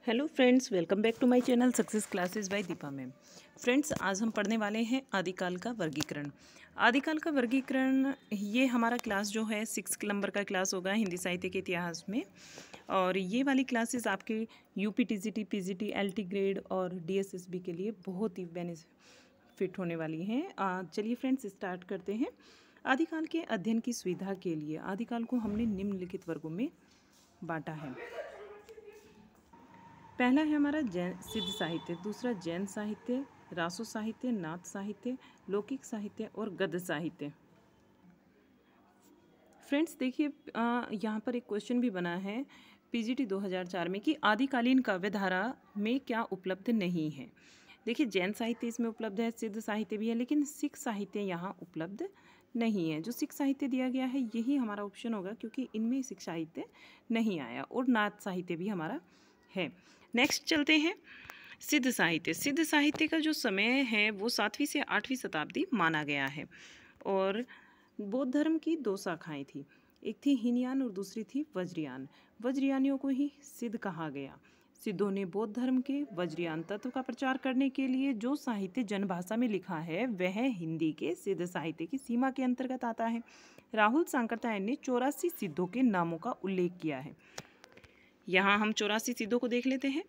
Hello friends, welcome back to my channel success classes by Deepa ma'am. Friends, आज हम पढ़ने वाले हैं आदिकाल का वर्गीकरण। आदिकाल का वर्गीकरण ये हमारा क्लास जो है 6 नंबर का क्लास होगा हिंदी साहित्य के इतिहास में। और ये वाली क्लासेस आपके UP TGT PGT LT grade और डीएसएसबी के लिए बहुत ही बेनिफिट होने वाली हैं। चलिए फ्रेंड्स, स्टार्ट करते हैं। आदिकाल के अध्ययन की सुविधा के लिए आदिकाल को हमने निम्नलिखित वर्गों में बांटा है। पहला है हमारा जैन सिद्ध साहित्य, दूसरा जैन साहित्य, रासो साहित्य, नाथ साहित्य, लौकिक साहित्य और गद्य साहित्य। फ्रेंड्स देखिए, यहाँ पर एक क्वेश्चन भी बना है पीजीटी 2004 में कि आदिकालीन काव्यधारा में क्या उपलब्ध नहीं है। देखिए, जैन साहित्य इसमें उपलब्ध है, सिद्ध साहित्य भी है, लेकिन सिख साहित्य यहाँ उपलब्ध नहीं है। जो सिख साहित्य दिया गया है यही हमारा ऑप्शन होगा, क्योंकि इनमें सिख साहित्य नहीं आया। और नाथ साहित्य भी हमारा है। नेक्स्ट चलते हैं सिद्ध साहित्य। सिद्ध साहित्य का जो समय है वो 7वीं से 8वीं शताब्दी माना गया है। और बौद्ध धर्म की दो शाखाएं थी, एक थी हीनयान और दूसरी थी वज्रयान। वज्रयानियों को ही सिद्ध कहा गया। सिद्धों ने बौद्ध धर्म के वज्रयान तत्व का प्रचार करने के लिए जो साहित्य जनभाषा में लिखा है वह हिंदी के सिद्ध साहित्य की सीमा के अंतर्गत आता है। राहुल सांकृत्यायन ने 84 सिद्धों के नामों का उल्लेख किया है। यहाँ हम 84 सिद्धों को देख लेते हैं।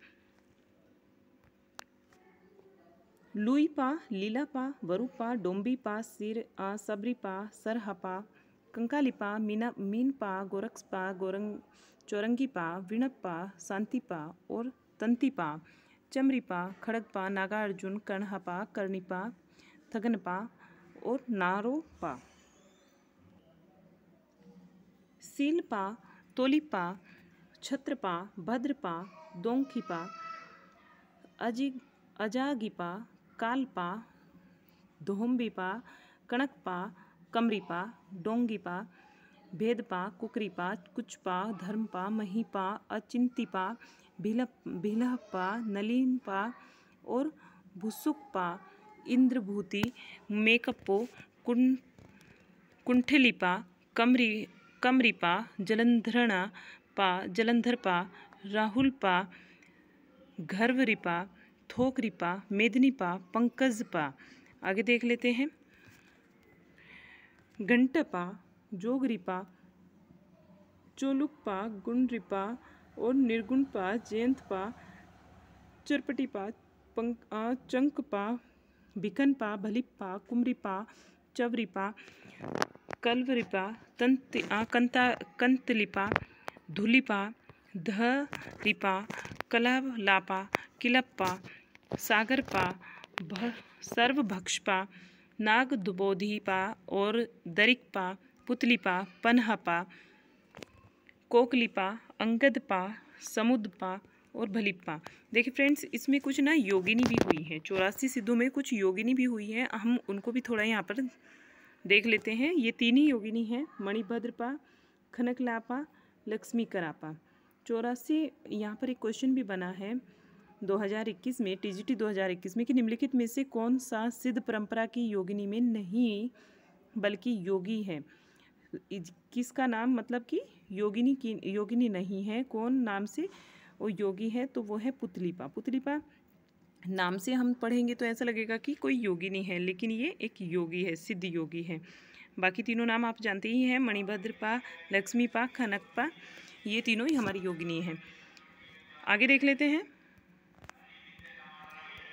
लुईपा, लीलापा, वरुपा, डोम्बीपा, सबरीपा, सरहपा, कंकालीपा, मीनपा, गोरक्षपा, चौरंगीपा, विणप्पा, शांतिपा और तंतीपा, चमरीपा, खड़गपा, नागार्जुन, कर्णहपा, कर्णिपा, थगनपा और नारोपा। सीलपा, तोलीपा, छत्रपा, भद्रपा, दोंखीपा, अजागीपा, कालपा, धोम्बीपा, कणकपा, कमरीपा, डोंगीपा, भेदपा, कुकरीपा, कुचपा, धर्मपा, महीपा, अचिंतीपा, भिलहपा, नलीनपा और भुसुकपा, इंद्रभूति, मेकप्पो, कुंठलीपा, कमरीपा, जलंधरपा, राहुलपा, घरवरीपा, थोकरीपा, मेदनीपा, पंकजपा। आगे देख लेते हैं। घंटपा, जोगरीपा, चोलुकपा, गुंडरीपा और निर्गुणपा, जयंतपा, चरपटीपा, चंकपा, भिकनपा, भलिप्पा, कुमरीपा, चवरीपा, कलवरीपा, कंतलीपा, धुलीपा, धरीपा, कलालापा, किलप्पा, सागरपा, सर्वभक्षपा, नागदुबोधिपा और दरिकपा, पुतलीपा, पनहपा, कोकलीपा, अंगदपा, समुदपा और भलिप्पा। देखिए फ्रेंड्स, इसमें कुछ ना योगिनी भी हुई है। 84 सिद्धों में कुछ योगिनी भी हुई है, हम उनको भी थोड़ा यहाँ पर देख लेते हैं। ये तीन ही योगिनी हैं, मणिभद्रपा, खनकलापा, लक्ष्मीकरापा। 84 यहाँ पर एक क्वेश्चन भी बना है 2021 में, टीजीटी 2021 में, कि निम्नलिखित में से कौन सा सिद्ध परंपरा की योगिनी में नहीं बल्कि योगी है। किसका नाम, मतलब कि योगिनी नहीं है, कौन नाम से वो योगी है, तो वो है पुतलीपा। पुतलीपा नाम से हम पढ़ेंगे तो ऐसा लगेगा कि कोई योगिनी है, लेकिन ये एक योगी है, सिद्ध योगी है। बाकी तीनों नाम आप जानते ही हैं, मणिभद्रपा, लक्ष्मीपा, खनकपा, ये तीनों ही हमारी योगिनी हैं। आगे देख लेते हैं।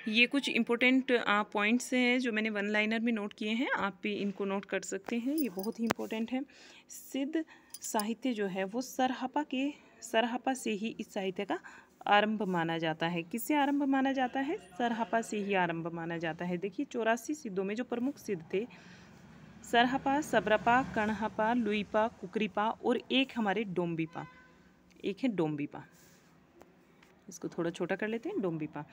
ये कुछ इम्पोर्टेंट पॉइंट्स हैं जो मैंने वन लाइनर में नोट किए हैं, आप भी इनको नोट कर सकते हैं, ये बहुत ही इम्पोर्टेंट है। सिद्ध साहित्य जो है वो सरहपा से ही इस साहित्य का आरंभ माना जाता है। किससे आरंभ माना जाता है? सरहपा से ही आरंभ माना जाता है। देखिए, 84 सिद्धों में जो प्रमुख सिद्ध थे, सरहपा, सबरपा, कणहपा, लुईपा, कुकरीपा और एक हमारे डोम्बीपा, एक है डोम्बीपा। इसको थोड़ा छोटा कर लेते हैं, डोम्बीपा।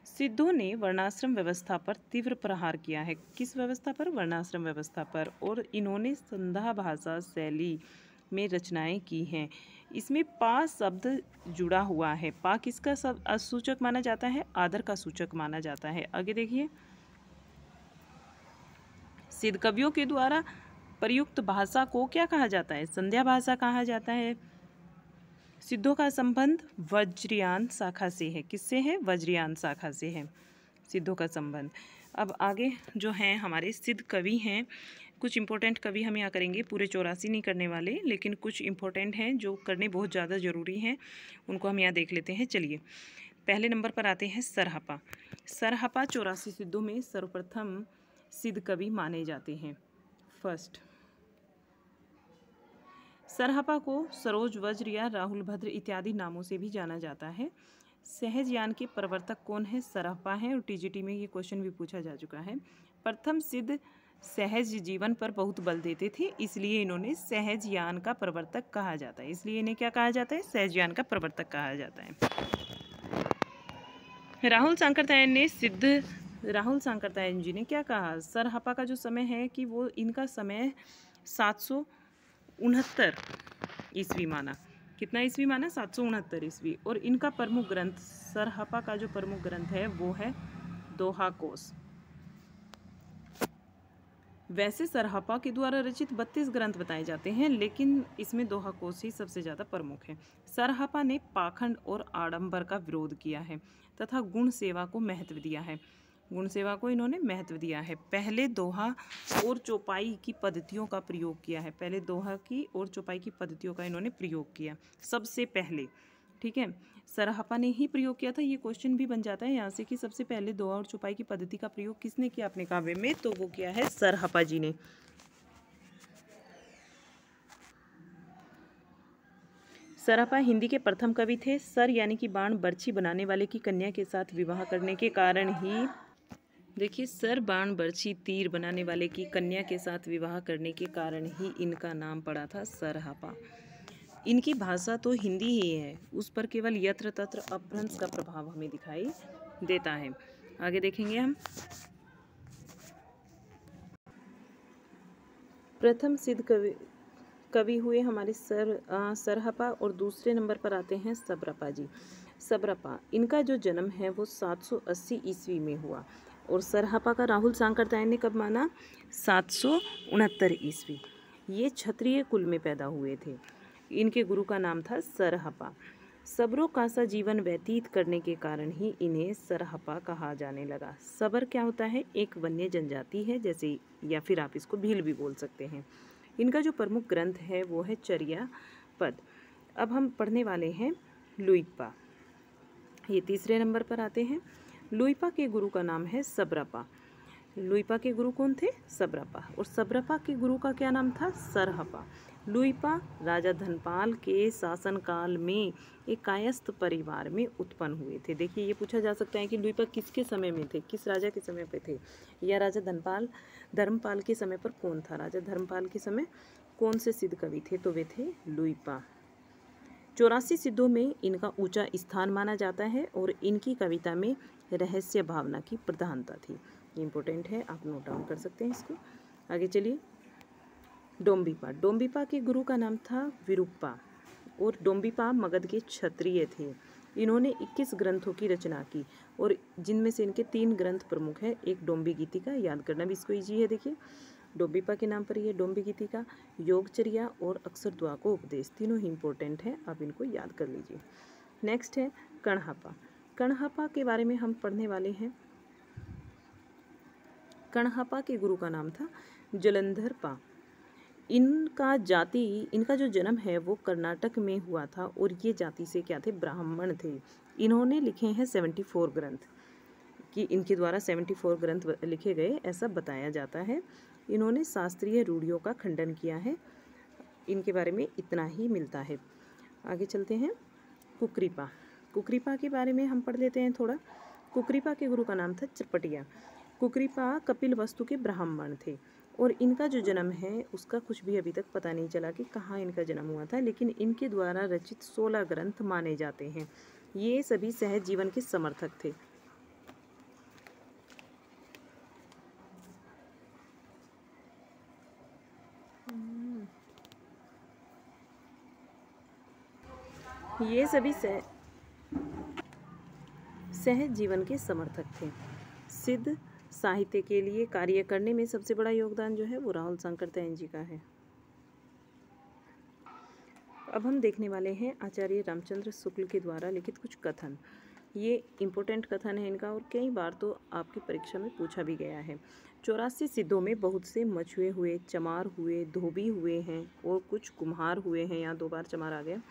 सिद्धों ने वर्णाश्रम व्यवस्था पर तीव्र प्रहार किया है। किस व्यवस्था पर? वर्णाश्रम व्यवस्था पर। और इन्होंने संधा भाषा शैली में रचनाएं की हैं। इसमें पा शब्द जुड़ा हुआ है। पा किसका सूचक माना जाता है? आदर का सूचक माना जाता है। आगे देखिए, सिद्ध कवियों के द्वारा प्रयुक्त भाषा को क्या कहा जाता है? संध्या भाषा कहा जाता है। सिद्धों का संबंध वज्रयान शाखा से है। किससे है? वज्रयान शाखा से है सिद्धों का संबंध। अब आगे जो हैं हमारे सिद्ध कवि हैं, कुछ इंपॉर्टेंट कवि हम यहाँ करेंगे, पूरे 84 नहीं करने वाले, लेकिन कुछ इंपॉर्टेंट हैं जो करने बहुत ज़्यादा ज़रूरी हैं, उनको हम यहाँ देख लेते हैं। चलिए, पहले नंबर पर आते हैं सरहपा। सरहपा 84 सिद्धों में सर्वप्रथम सिद्ध कवि माने जाते हैं। फर्स्ट, सरहपा को सरोज वज्र या राहुल भद्र इत्यादि नामों से भी जाना जाता है। सहज यान के प्रवर्तक कौन है? सरहपा है, और टीजीटी में ये क्वेश्चन भी पूछा जा चुका है। प्रथम सिद्ध सहज जीवन पर बहुत बल देते थे, इसलिए इन्होंने सहज यान का प्रवर्तक कहा जाता है। इसलिए इन्हें क्या कहा जाता है? सहज यान का प्रवर्तक कहा जाता है। राहुल सांकरतायन जी ने क्या कहा? सरहपा का जो समय है कि वो इनका समय 769 ईस्वी माना। कितना ईस्वी माना? 769 ईस्वी। और इनका प्रमुख ग्रंथ, सरहपा का जो प्रमुख ग्रंथ है वो है दोहा कोश। वैसे सरहपा के द्वारा रचित 32 ग्रंथ बताए जाते हैं, लेकिन इसमें दोहा कोश ही सबसे ज़्यादा प्रमुख है। सरहपा ने पाखंड और आडंबर का विरोध किया है तथा गुण सेवा को महत्व दिया है। गुण सेवा को इन्होंने महत्व दिया है। पहले दोहा और चौपाई की पद्धतियों का प्रयोग किया है। पहले दोहा की और चौपाई की पद्धतियों का इन्होंने प्रयोग किया सबसे पहले। ठीक है, सरहपा ने ही प्रयोग किया था। ये क्वेश्चन भी बन जाता है यहाँ से कि सबसे पहले दोहा और चौपाई की पद्धति का प्रयोग किसने किया अपने काव्य में? तो वो किया है सरहपा जी ने। सरहपा हिंदी के प्रथम कवि थे। सर यानी कि बाण बर्छी बनाने वाले की कन्या के साथ विवाह करने के कारण ही, देखिए, सर बाण बर्छी तीर बनाने वाले की कन्या के साथ विवाह करने के कारण ही इनका नाम पड़ा था सरहपा। इनकी भाषा तो हिंदी ही है, उस पर केवल यत्र तत्र अपभ्रंश का प्रभाव हमें दिखाई देता है। आगे देखेंगे हम। प्रथम सिद्ध कवि हुए हमारे सरहपा, और दूसरे नंबर पर आते हैं सबरपा जी। सबरपा, इनका जो जन्म है वो 780 ईस्वी में हुआ, और सरहपा का राहुल सांकरतायन ने कब माना? 769 ईस्वी। ये क्षत्रिय कुल में पैदा हुए थे। इनके गुरु का नाम था सरहपा। सबरों का सा जीवन व्यतीत करने के कारण ही इन्हें सरहपा कहा जाने लगा। सबर क्या होता है? एक वन्य जनजाति है जैसे, या फिर आप इसको भील भी बोल सकते हैं। इनका जो प्रमुख ग्रंथ है वो है चर्या पद। अब हम पढ़ने वाले हैं लुइपा। ये तीसरे नंबर पर आते हैं। लुइपा के गुरु का नाम है सबरपा। लुइपा के गुरु कौन थे? सबरपा। और सबरपा के गुरु का क्या नाम था? सरहपा। लुइपा राजा धनपाल के शासनकाल में एक कायस्थ परिवार में उत्पन्न हुए थे। देखिए, ये पूछा जा सकता है कि लुइपा किसके समय में थे, किस राजा के समय पे थे, या राजा धर्मपाल के समय पर कौन था? राजा धर्मपाल के समय कौन से सिद्ध कवि थे? तो वे थे लुइपा। 84 सिद्धों में इनका ऊंचा स्थान माना जाता है, और इनकी कविता में रहस्य भावना की प्रधानता थी। इम्पोर्टेंट है, आप नोट डाउन कर सकते हैं इसको। आगे चलिए। डोम्बिपा। डोम्बिपा के गुरु का नाम था विरूपा, और डोम्बिपा मगध के क्षत्रिय थे। इन्होंने 21 ग्रंथों की रचना की, और जिनमें से इनके 3 ग्रंथ प्रमुख है। एक डोम्बी गीतिका, याद करना भी इसको ईजी है। देखिए, डोम्बिपा के नाम पर ये डोम्बी गीतिका, योगचर्या और अक्षरद्वा को उपदेश, तीनों ही इंपॉर्टेंट है, आप इनको याद कर लीजिए। नेक्स्ट है कणहपा। कणहपा के बारे में हम पढ़ने वाले हैं। कणहपा के गुरु का नाम था जलंधरपा। इनका जो जन्म है वो कर्नाटक में हुआ था, और ये जाति से क्या थे? ब्राह्मण थे। इन्होंने लिखे हैं 74 ग्रंथ, कि इनके द्वारा 74 ग्रंथ लिखे गए ऐसा बताया जाता है। इन्होंने शास्त्रीय रूढ़ियों का खंडन किया है। इनके बारे में इतना ही मिलता है। आगे चलते हैं। कुकरीपा। कुकरीपा के बारे में हम पढ़ लेते हैं थोड़ा। कुकरीपा के गुरु का नाम था चरपटिया। कुकरीपा कपिल वस्तु के ब्राह्मण थे, और इनका जो जन्म है उसका कुछ भी अभी तक पता नहीं चला कि कहाँ इनका जन्म हुआ था, लेकिन इनके द्वारा रचित 16 ग्रंथ माने जाते हैं। ये सभी सहज जीवन के समर्थक थे। ये सभी सहज जीवन के समर्थक थे। सिद्ध साहित्य के लिए कार्य करने में सबसे बड़ा योगदान जो है वो राहुल सांकरतायन जी का है। अब हम देखने वाले हैं आचार्य रामचंद्र शुक्ल के द्वारा लिखित कुछ कथन। ये इम्पोर्टेंट कथन है इनका, और कई बार तो आपकी परीक्षा में पूछा भी गया है। 84 सिद्धों में बहुत से मछुए हुए, चमार हुए, धोबी हुए हैं और कुछ कुम्हार हुए हैं। यहाँ 2 बार चमार आ गया।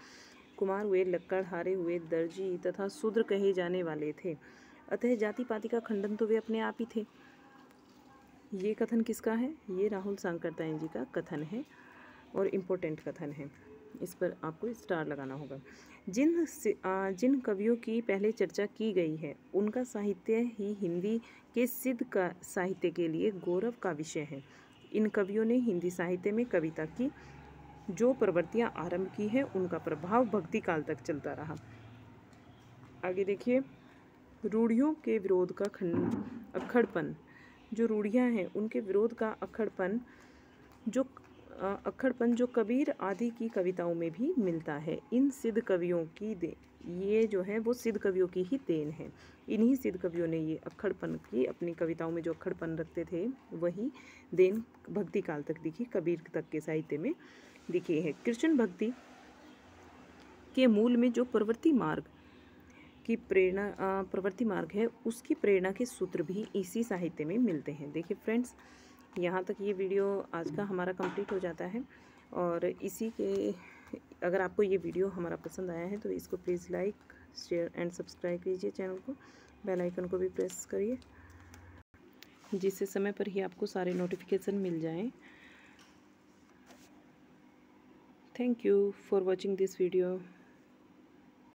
कुम्हार हुए, लक्कड़हारे हुए, दर्जी तथा शूद्र कहे जाने वाले थे। अतः जाति पाति का खंडन तो वे अपने आप ही थे। ये कथन किसका है? ये राहुल सांकरतायन जी का कथन है और इम्पोर्टेंट कथन है। इस पर आपको स्टार लगाना होगा। जिन कवियों की पहले चर्चा की गई है उनका साहित्य ही हिंदी के सिद्ध का साहित्य के लिए गौरव का विषय है। इन कवियों ने हिंदी साहित्य में कविता की जो प्रवृत्तियां आरंभ की है उनका प्रभाव भक्ति काल तक चलता रहा। आगे देखिए, रूढ़ियों के विरोध का अक्खड़पन। जो रूढ़ियाँ हैं उनके विरोध का अक्खड़पन जो कबीर आदि की कविताओं में भी मिलता है। इन सिद्ध कवियों की ये जो है वो सिद्ध कवियों की ही देन है। इन्हीं सिद्ध कवियों ने ये अक्खड़पन की अपनी कविताओं में जो अक्खड़पन रखते थे वही देन भक्ति काल तक दिखी, कबीर तक के साहित्य में दिखी है। कृष्ण भक्ति के मूल में जो प्रवृत्ति मार्ग है उसकी प्रेरणा के सूत्र भी इसी साहित्य में मिलते हैं। देखिए फ्रेंड्स, यहाँ तक ये वीडियो आज का हमारा कंप्लीट हो जाता है। और इसी के अगर आपको ये वीडियो हमारा पसंद आया है तो इसको please like, share and subscribe कीजिए चैनल को। बेल आइकन को भी प्रेस करिए जिससे समय पर ही आपको सारे नोटिफिकेशन मिल जाएं। Thank you for watching this video.